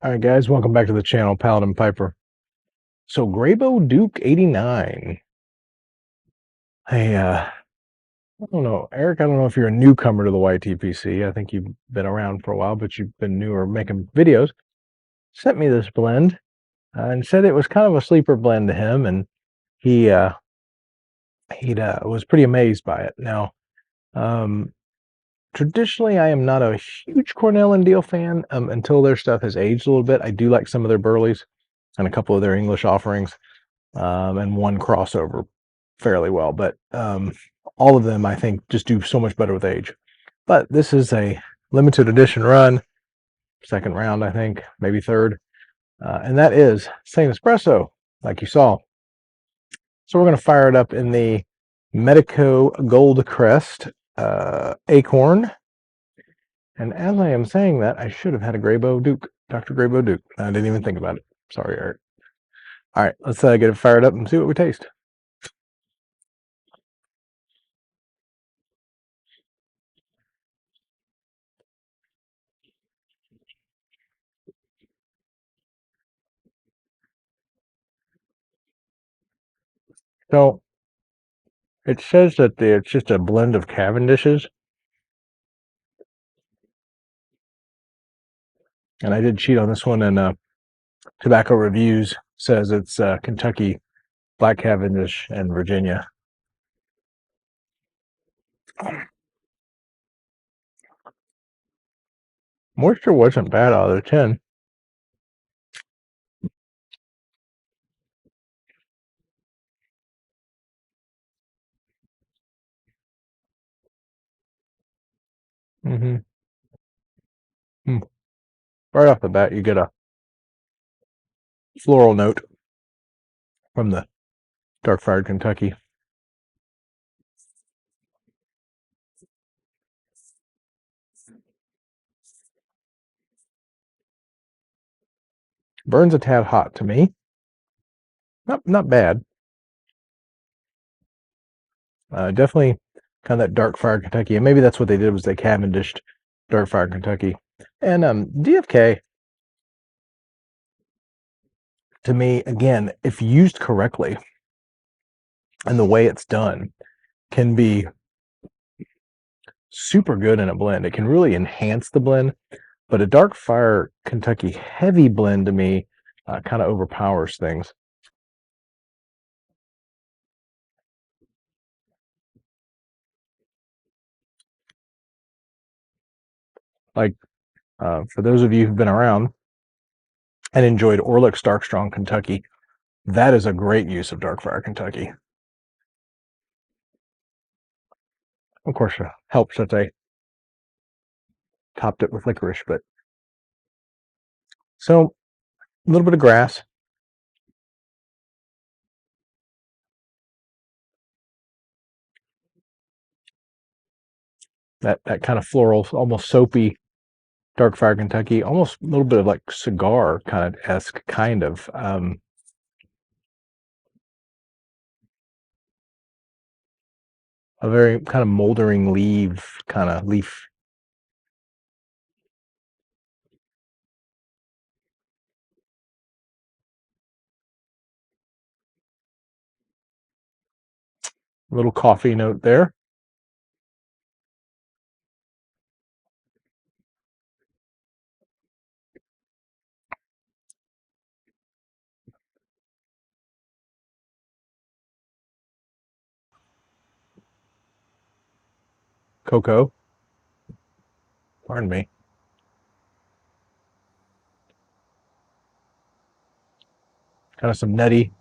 All right, guys, welcome back to the channel, Paladin Piper. So, Graybo Duke 89. Hey, I don't know, Eric, I don't know if you're a newcomer to the YTPC. I think you've been around for a while, but you've been newer making videos. Sent me this blend and said it was kind of a sleeper blend to him, and he was pretty amazed by it. Now, traditionally, I am not a huge Cornell and Deal fan until their stuff has aged a little bit. I do like some of their Burleys and a couple of their English offerings. And one crossover fairly well, but all of them I think just do so much better with age. But this is a limited edition run, second round I think, maybe third, and that is St. Espresso, like you saw. So we're going to fire it up in the Medico Gold Crest Acorn, and as I am saying that, I should have had a Graybo Duke, Dr. Graybo Duke. I didn't even think about it. Sorry, Eric. All right, let's get it fired up and see what we taste. So it says that it's just a blend of Cavendishes. And I did cheat on this one, and Tobacco Reviews says it's Kentucky, Black Cavendish, and Virginia. Moisture wasn't bad out of the 10. Mm-hmm. Right off the bat, you get a floral note from the dark fired Kentucky. Burns a tad hot to me. Not bad. Definitely kind of that dark fired Kentucky, and maybe that's what they did was they Cavendished dark fired Kentucky. And DFK, to me, again, if used correctly and the way it's done, can be super good in a blend. It can really enhance the blend, but a dark fire Kentucky heavy blend to me kind of overpowers things. Like for those of you who've been around and enjoyed Orlick's Dark Strong Kentucky, that is a great use of dark fire Kentucky. Of course, it helps that they topped it with licorice, but so a little bit of grass. That kind of floral, almost soapy dark fire Kentucky, almost a little bit of like cigar kind of esque kind of. A very kind of moldering leaf. Little coffee note there. Cocoa. Pardon me. Kind of some nutty,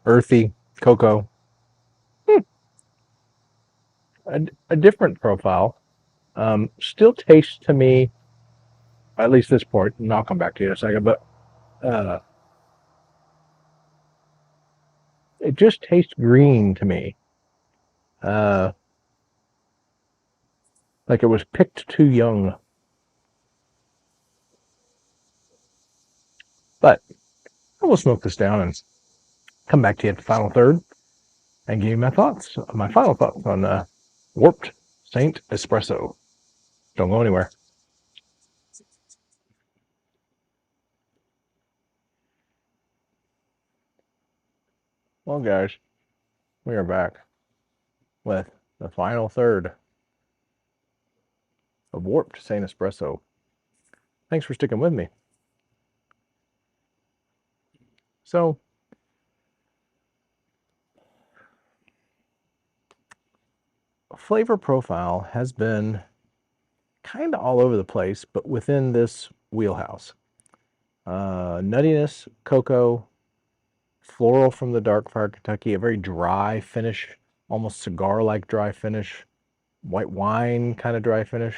earthy cocoa. A different profile. Still tastes to me, at least this part, and I'll come back to you in a second, but it just tastes green to me. Like it was picked too young. But I will smoke this down and come back to you at the final third and give you my final thoughts on Warped Saint Espresso. Don't go anywhere. Well, guys, we are back with the final third of Warped St. Espresso. Thanks for sticking with me. So, flavor profile has been kind of all over the place, but within this wheelhouse. Nuttiness, cocoa, floral from the Dark Fire Kentucky, a very dry finish, almost cigar-like dry finish, white wine kind of dry finish,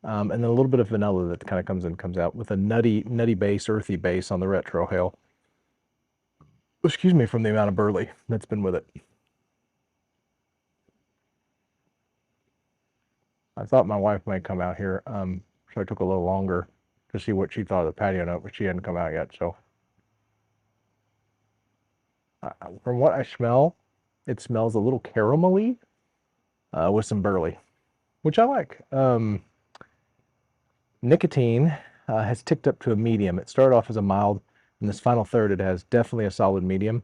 and then a little bit of vanilla that kind of comes out with a nutty base, earthy base on the retrohale. Excuse me, from the amount of burley that's been with it. I thought my wife might come out here, so I took a little longer to see what she thought of the patio note, but she hadn't come out yet. So, from what I smell, it smells a little caramelly with some burley, which I like. Nicotine has ticked up to a medium. It started off as a mild. In this final third, it has definitely a solid medium.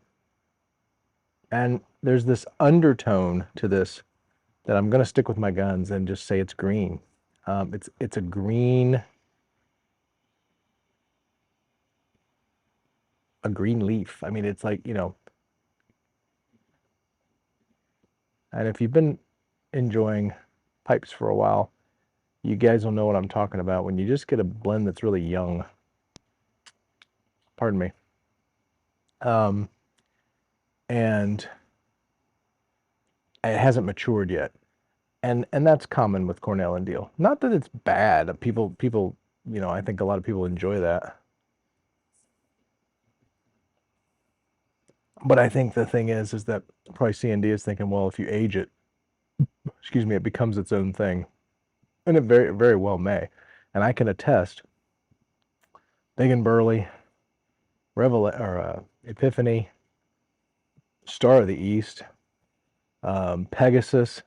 And there's this undertone to this that I'm going to stick with my guns and just say it's green. It's a green leaf. I mean, it's like, and if you've been enjoying pipes for a while, you guys will know what I'm talking about when you just get a blend that's really young. Pardon me. And it hasn't matured yet. And that's common with Cornell and Deal. Not that it's bad. People, I think a lot of people enjoy that. But I think the thing is that probably C&D is thinking, well, if you age it, excuse me, it becomes its own thing. And it very, very well may. And I can attest, Big and Burley, Epiphany, Star of the East, Pegasus,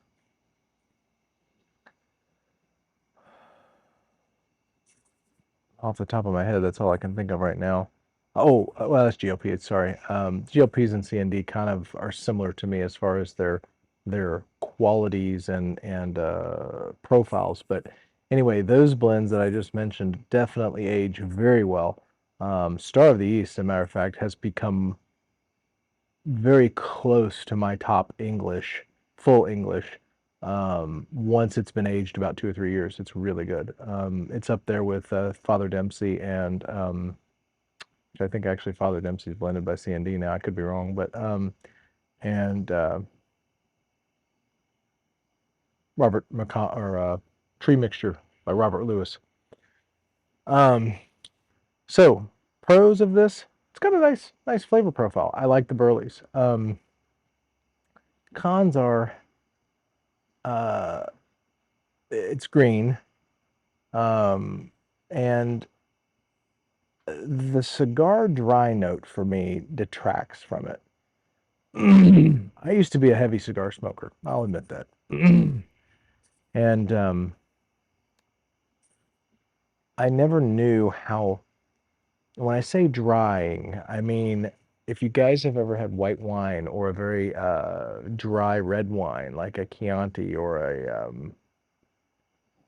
off the top of my head, that's all I can think of right now. Oh, well, that's GLP. Sorry, GLPs and C&D kind of are similar to me as far as their qualities and profiles. But anyway, those blends that I just mentioned definitely age very well. Star of the East, as a matter of fact, has become very close to my top English, full English. Once it's been aged about 2 or 3 years, it's really good. It's up there with Father Dempsey and which I think actually Father Dempsey is blended by C&D now. I could be wrong, but and Robert McCon or Tree Mixture by Robert Lewis. So pros of this, it's got a nice flavor profile. I like the burleys. Cons are it's green, and the cigar dry note for me detracts from it. I used to be a heavy cigar smoker. I'll admit that. And I never knew how, when I say drying, I mean, if you guys have ever had white wine or a very dry red wine, like a Chianti or a,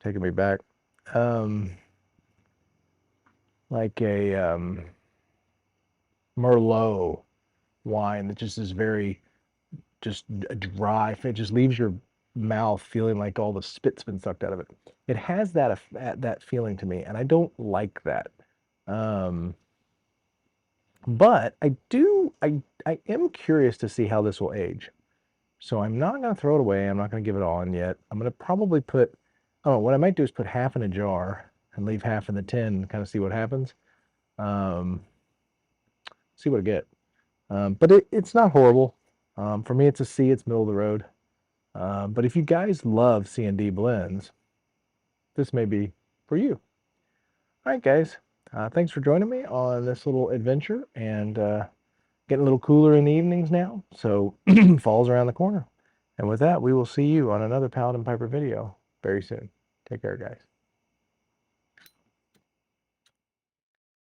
taking me back, like a Merlot wine that just is very, just dry, it just leaves your mouth feeling like all the spit's been sucked out of it. It has that feeling to me, and I don't like that. But I am curious to see how this will age. So I'm not going to throw it away. I'm not going to give it on yet. I'm going to probably put, oh, what I might do is put half in a jar and leave half in the tin and kind of see what happens. See what I get. But it's not horrible. For me, it's a C. It's middle of the road. But if you guys love C&D blends, this may be for you. All right, guys. Thanks for joining me on this little adventure, and getting a little cooler in the evenings now, so fall's around the corner. And with that, we will see you on another Paladin Piper video very soon. Take care, guys.